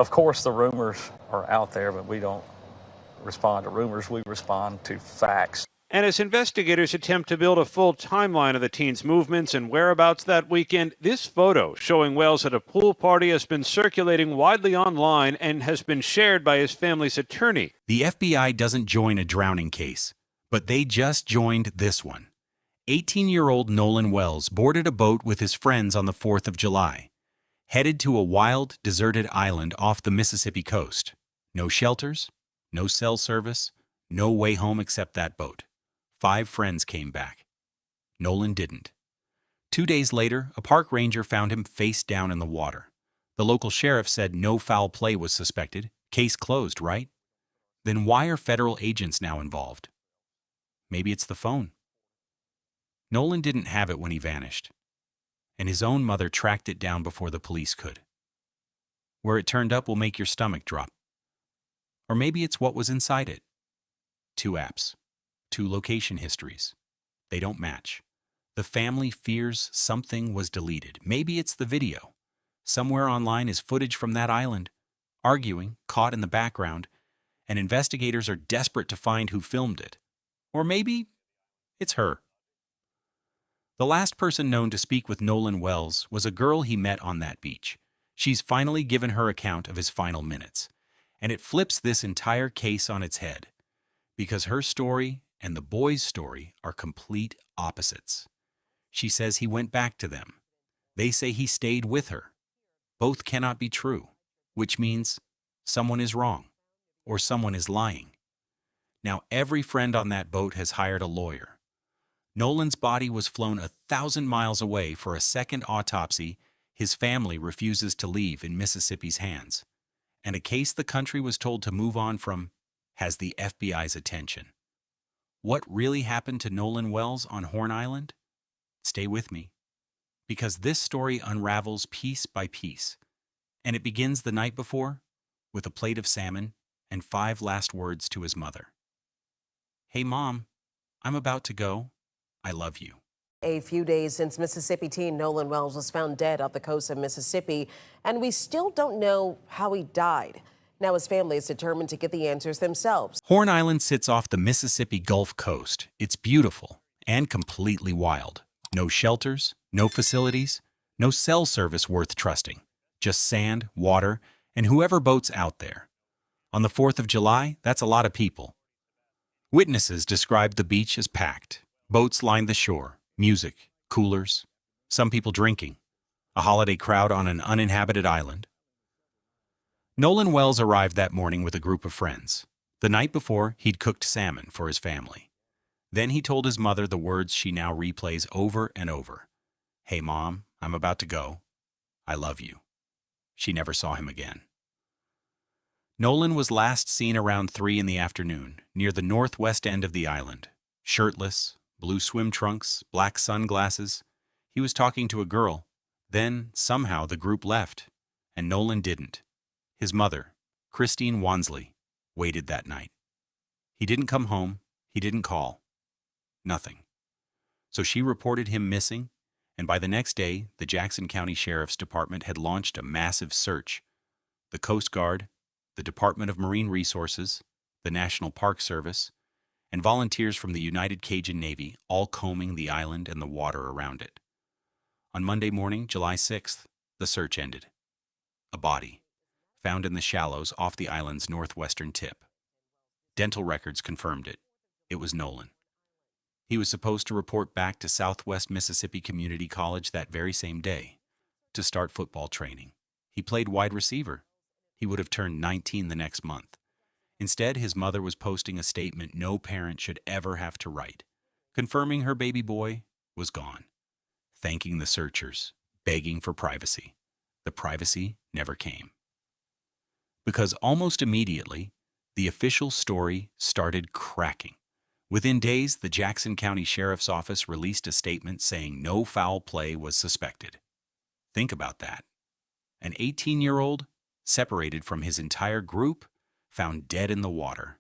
Of course, the rumors are out there, but we don't respond to rumors. We respond to facts. And as investigators attempt to build a full timeline of the teen's movements and whereabouts that weekend, this photo showing Wells at a pool party has been circulating widely online and has been shared by his family's attorney. The FBI doesn't join a drowning case, but they just joined this one. 18-year-old Nolan Wells boarded a boat with his friends on the 4th of July, headed to a wild, deserted island off the Mississippi coast. No shelters, no cell service, no way home except that boat. 5 friends came back. Nolan didn't. 2 days later, a park ranger found him face down in the water. The local sheriff said no foul play was suspected. Case closed, right? Then why are federal agents now involved? Maybe it's the phone. Nolan didn't have it when he vanished, and his own mother tracked it down before the police could. Where it turned up will make your stomach drop. Or maybe it's what was inside it. 2 apps. 2 location histories. They don't match. The family fears something was deleted. Maybe it's the video. Somewhere online is footage from that island, arguing, caught in the background, and investigators are desperate to find who filmed it. Or maybe it's her. The last person known to speak with Nolan Wells was a girl he met on that beach. She's finally given her account of his final minutes, and it flips this entire case on its head, because her story and the boy's story are complete opposites. She says he went back to them. They say he stayed with her. Both cannot be true, which means someone is wrong or someone is lying. Now every friend on that boat has hired a lawyer. Nolan's body was flown 1,000 miles away for a second autopsy his family refuses to leave in Mississippi's hands. And a case the country was told to move on from has the FBI's attention. What really happened to Nolan Wells on Horn Island? Stay with me, because this story unravels piece by piece, and it begins the night before with a plate of salmon and 5 last words to his mother. Hey, Mom, I'm about to go. I love you. A few days since Mississippi teen Nolan Wells was found dead off the coast of Mississippi, and we still don't know how he died. Now his family is determined to get the answers themselves. Horn Island sits off the Mississippi Gulf Coast. It's beautiful and completely wild. No shelters, no facilities, no cell service worth trusting. Just sand, water, and whoever boats out there. On the 4th of July, that's a lot of people. Witnesses described the beach as packed. Boats lined the shore, music, coolers, some people drinking, a holiday crowd on an uninhabited island. Nolan Wells arrived that morning with a group of friends. The night before, he'd cooked salmon for his family. Then he told his mother the words she now replays over and over. Hey, Mom, I'm about to go. I love you. She never saw him again. Nolan was last seen around 3 in the afternoon, near the northwest end of the island. Shirtless, blue swim trunks, black sunglasses. He was talking to a girl. Then, somehow, the group left, and Nolan didn't. His mother, Christine Wansley, waited that night. He didn't come home. He didn't call. Nothing. So she reported him missing, and by the next day, the Jackson County Sheriff's Department had launched a massive search. The Coast Guard, the Department of Marine Resources, the National Park Service, and volunteers from the United Cajun Navy all combing the island and the water around it. On Monday morning, July 6th, the search ended. A body, found in the shallows off the island's northwestern tip. Dental records confirmed it. It was Nolan. He was supposed to report back to Southwest Mississippi Community College that very same day to start football training. He played wide receiver. He would have turned 19 the next month. Instead, his mother was posting a statement no parent should ever have to write, confirming her baby boy was gone, thanking the searchers, begging for privacy. The privacy never came. Because almost immediately, the official story started cracking. Within days, the Jackson County Sheriff's Office released a statement saying no foul play was suspected. Think about that. An 18-year-old, separated from his entire group, found dead in the water.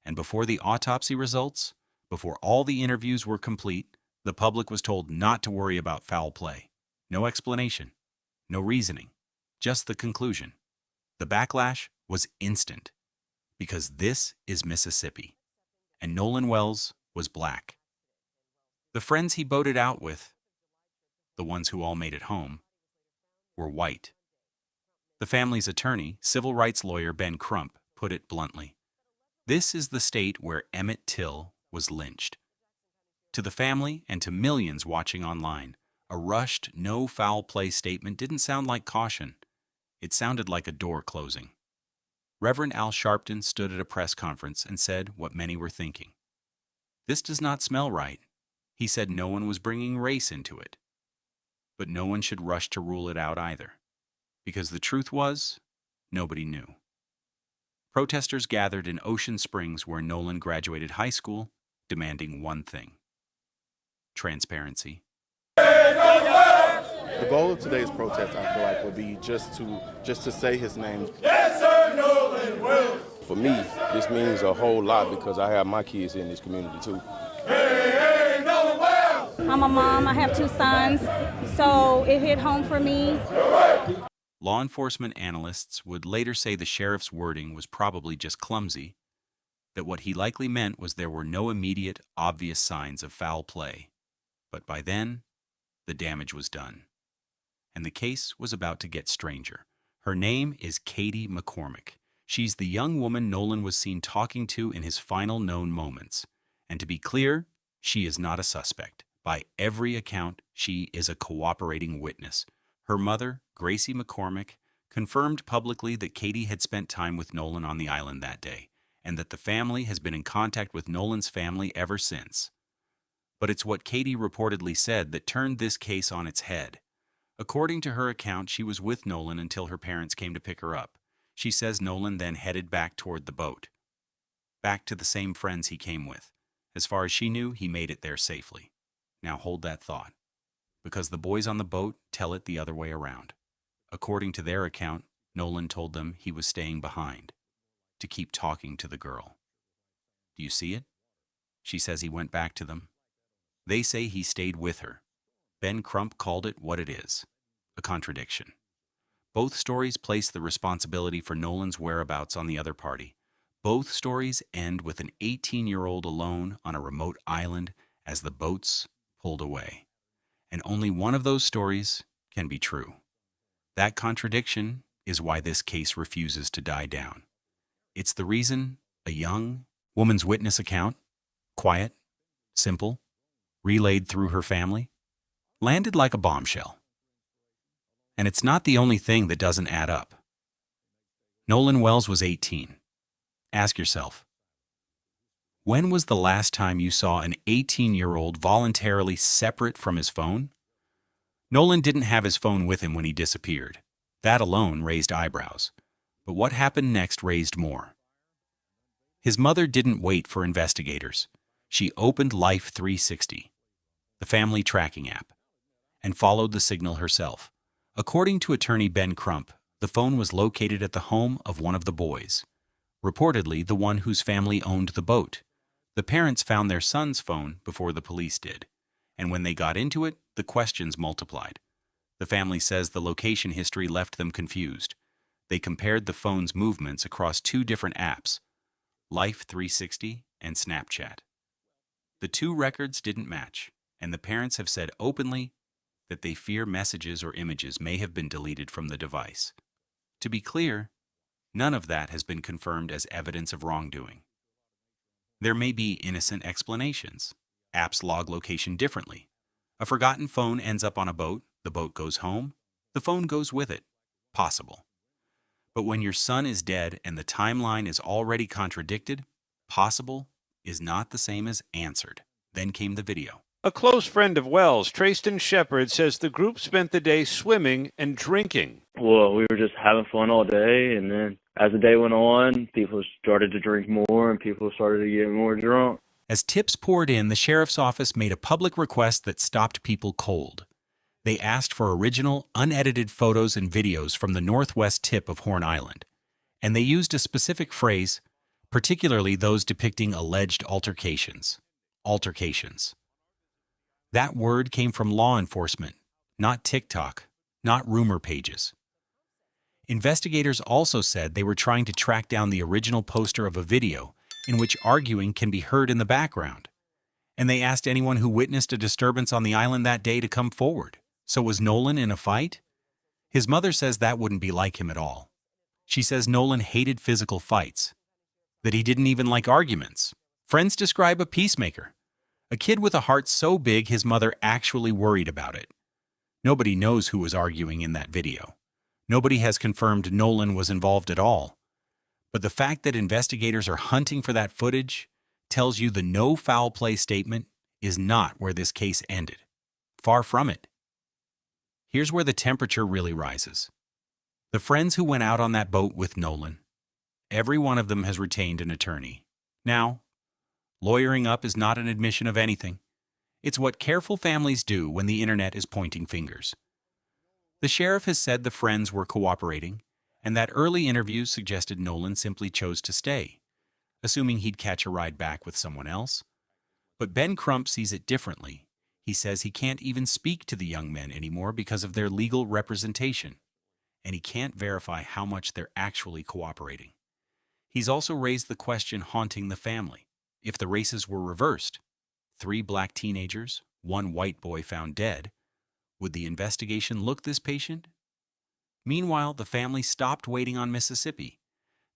And before the autopsy results, before all the interviews were complete, the public was told not to worry about foul play. No explanation, no reasoning, just the conclusion. The backlash was instant, because this is Mississippi, and Nolan Wells was black. The friends he boated out with, the ones who all made it home, were white. The family's attorney, civil rights lawyer Ben Crump, put it bluntly. This is the state where Emmett Till was lynched. To the family and to millions watching online, a rushed, no foul play statement didn't sound like caution. It sounded like a door closing. Reverend Al Sharpton stood at a press conference and said what many were thinking. This does not smell right. He said no one was bringing race into it. But no one should rush to rule it out either, because the truth was, nobody knew. Protesters gathered in Ocean Springs, where Nolan graduated high school, demanding one thing: transparency. The goal of today's protest, I feel like, would be just to say his name. Yes, sir, Nolan Wells. For me, this means a whole lot because I have my kids in this community too. Hey, hey, Nolan Wells. I'm a mom, I have 2 sons, so it hit home for me. Law enforcement analysts would later say the sheriff's wording was probably just clumsy, that what he likely meant was there were no immediate, obvious signs of foul play. But by then, the damage was done. And the case was about to get stranger. Her name is Katie McCormick. She's the young woman Nolan was seen talking to in his final known moments. And to be clear, she is not a suspect. By every account, she is a cooperating witness. Her mother, Gracie McCormick, confirmed publicly that Katie had spent time with Nolan on the island that day, and that the family has been in contact with Nolan's family ever since. But it's what Katie reportedly said that turned this case on its head. According to her account, she was with Nolan until her parents came to pick her up. She says Nolan then headed back toward the boat, back to the same friends he came with. As far as she knew, he made it there safely. Now hold that thought, because the boys on the boat tell it the other way around. According to their account, Nolan told them he was staying behind, to keep talking to the girl. Do you see it? She says he went back to them. They say he stayed with her. Ben Crump called it what it is, a contradiction. Both stories place the responsibility for Nolan's whereabouts on the other party. Both stories end with an 18-year-old alone on a remote island as the boats pulled away. And only one of those stories can be true. That contradiction is why this case refuses to die down. It's the reason a young woman's witness account, quiet, simple, relayed through her family, landed like a bombshell. And it's not the only thing that doesn't add up. Nolan Wells was 18. Ask yourself, when was the last time you saw an 18-year-old voluntarily separate from his phone? Nolan didn't have his phone with him when he disappeared. That alone raised eyebrows. But what happened next raised more. His mother didn't wait for investigators. She opened Life 360, the family tracking app, and followed the signal herself. According to attorney Ben Crump, the phone was located at the home of one of the boys, reportedly the one whose family owned the boat. The parents found their son's phone before the police did, and when they got into it, the questions multiplied. The family says the location history left them confused. They compared the phone's movements across 2 different apps, Life 360 and Snapchat. The 2 records didn't match, and the parents have said openly that they fear messages or images may have been deleted from the device. To be clear, none of that has been confirmed as evidence of wrongdoing. There may be innocent explanations. Apps log location differently. A forgotten phone ends up on a boat, the boat goes home, the phone goes with it. Possible. But when your son is dead and the timeline is already contradicted, possible is not the same as answered. Then came the video. A close friend of Wells, Trayston Shepard, says the group spent the day swimming and drinking. Well, we were just having fun all day, and then as the day went on, people started to drink more and people started to get more drunk. As tips poured in, the sheriff's office made a public request that stopped people cold. They asked for original, unedited photos and videos from the northwest tip of Horn Island, and they used a specific phrase, particularly those depicting alleged altercations. Altercations. That word came from law enforcement, not TikTok, not rumor pages. Investigators also said they were trying to track down the original poster of a video in which arguing can be heard in the background. And they asked anyone who witnessed a disturbance on the island that day to come forward. So was Nolan in a fight? His mother says that wouldn't be like him at all. She says Nolan hated physical fights, that he didn't even like arguments. Friends describe a peacemaker, a kid with a heart so big his mother actually worried about it. Nobody knows who was arguing in that video. Nobody has confirmed Nolan was involved at all. But the fact that investigators are hunting for that footage tells you the no foul play statement is not where this case ended. Far from it. Here's where the temperature really rises. The friends who went out on that boat with Nolan, every one of them has retained an attorney. Now, lawyering up is not an admission of anything. It's what careful families do when the internet is pointing fingers. The sheriff has said the friends were cooperating, and that early interviews suggested Nolan simply chose to stay, assuming he'd catch a ride back with someone else. But Ben Crump sees it differently. He says he can't even speak to the young men anymore because of their legal representation, and he can't verify how much they're actually cooperating. He's also raised the question haunting the family. If the races were reversed, 3 black teenagers, 1 white boy found dead, would the investigation look this patient? Meanwhile, the family stopped waiting on Mississippi.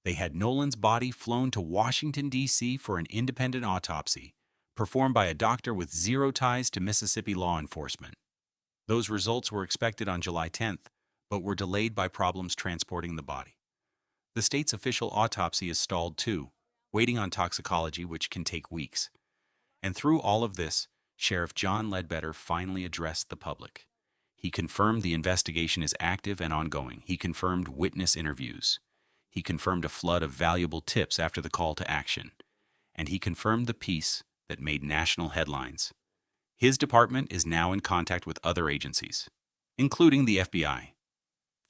They had Nolan's body flown to Washington, D.C. for an independent autopsy, performed by a doctor with 0 ties to Mississippi law enforcement. Those results were expected on July 10th, but were delayed by problems transporting the body. The state's official autopsy is stalled too, waiting on toxicology, which can take weeks. And through all of this, Sheriff John Ledbetter finally addressed the public. He confirmed the investigation is active and ongoing. He confirmed witness interviews. He confirmed a flood of valuable tips after the call to action. And he confirmed the piece that made national headlines. His department is now in contact with other agencies, including the FBI.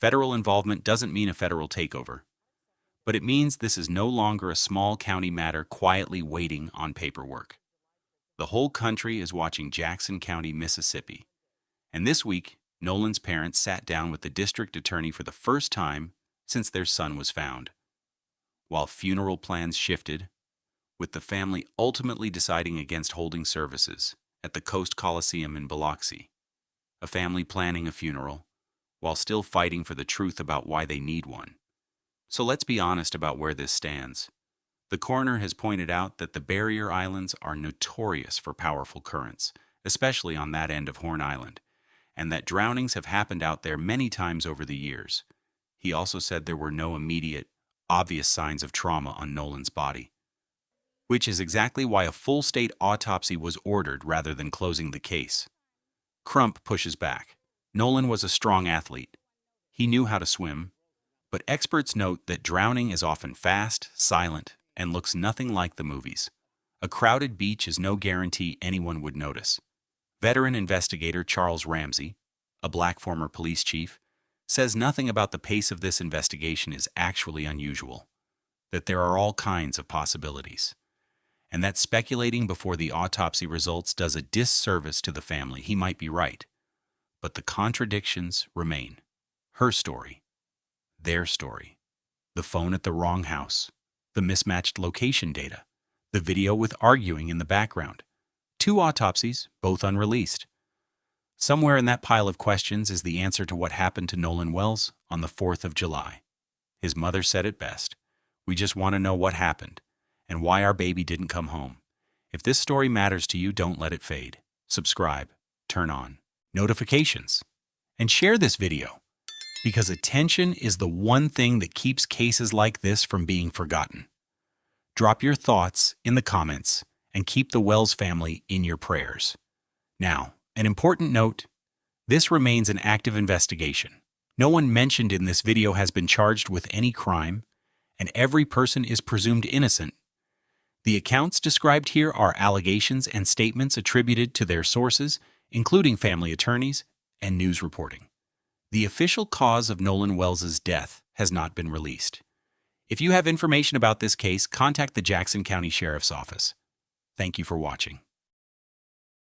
Federal involvement doesn't mean a federal takeover, but it means this is no longer a small county matter quietly waiting on paperwork. The whole country is watching Jackson County, Mississippi. And this week, Nolan's parents sat down with the district attorney for the first time since their son was found. While funeral plans shifted, with the family ultimately deciding against holding services at the Coast Coliseum in Biloxi, a family planning a funeral, while still fighting for the truth about why they need one. So let's be honest about where this stands. The coroner has pointed out that the barrier islands are notorious for powerful currents, especially on that end of Horn Island, and that drownings have happened out there many times over the years. He also said there were no immediate, obvious signs of trauma on Nolan's body, which is exactly why a full state autopsy was ordered rather than closing the case. Crump pushes back. Nolan was a strong athlete. He knew how to swim, but experts note that drowning is often fast, silent, and looks nothing like the movies. A crowded beach is no guarantee anyone would notice. Veteran investigator Charles Ramsey, a black former police chief, says nothing about the pace of this investigation is actually unusual, that there are all kinds of possibilities, and that speculating before the autopsy results does a disservice to the family. He might be right, but the contradictions remain. Her story, their story, the phone at the wrong house, the mismatched location data, the video with arguing in the background. 2 autopsies, both unreleased. Somewhere in that pile of questions is the answer to what happened to Nolan Wells on the 4th of July. His mother said it best. We just want to know what happened and why our baby didn't come home. If this story matters to you, don't let it fade. Subscribe, turn on notifications, and share this video, because attention is the one thing that keeps cases like this from being forgotten. Drop your thoughts in the comments and keep the Wells family in your prayers. Now, an important note, this remains an active investigation. No one mentioned in this video has been charged with any crime, and every person is presumed innocent. The accounts described here are allegations and statements attributed to their sources, including family attorneys and news reporting. The official cause of Nolan Wells' death has not been released. If you have information about this case, contact the Jackson County Sheriff's Office. Thank you for watching.